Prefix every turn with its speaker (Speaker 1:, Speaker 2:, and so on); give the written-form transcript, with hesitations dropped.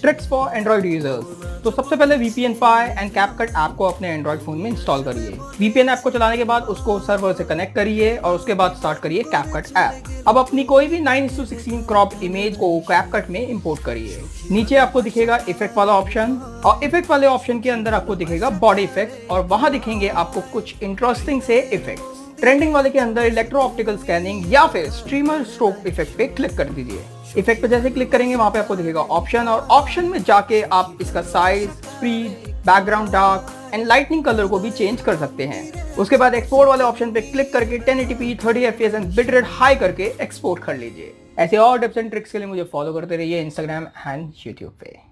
Speaker 1: Tricks for Android users. तो सबसे पहले VPN Py and CapCut app को अपने एंड्रॉइड फोन में इंस्टॉल करिए। VPN ऐप को चलाने के बाद उसको सर्वर से कनेक्ट करिए और उसके बाद स्टार्ट करिए CapCut ऐप। अब अपनी कोई भी 9:16 क्रॉप इमेज को CapCut में इंपोर्ट करिए। नीचे आपको दिखेगा इफेक्ट वाला ऑप्शन और इफेक्ट वाले ऑप्शन के अंदर आपको दिखेगा बॉडी इफेक्ट और वहां दिखेंगे आपको कुछ इंटरेस्टिंग से इफेक्ट। ट्रेंडिंग वाले के अंदर इलेक्ट्रो ऑप्टिकल स्कैनिंग या फिर स्ट्रीमर स्ट्रोक इफेक्ट पे क्लिक कर दीजिए। इफेक्ट पे जैसे क्लिक करेंगे वहां पे आपको दिखेगा ऑप्शन और ऑप्शन में जाके आप इसका size, speed, background dark and lightning colour को भी चेंज कर सकते हैं। उसके बाद एक्सपोर्ट वाले ऑप्शन पे क्लिक करके 1080p 30 fps and bit rate high करके एक्सपोर्ट कर लीजिए। ऐसे और टिप्स एंड ट्रिक्स के लिए मुझे फॉलो करते रहिए इंस्टाग्राम एंड यूट्यूब पे।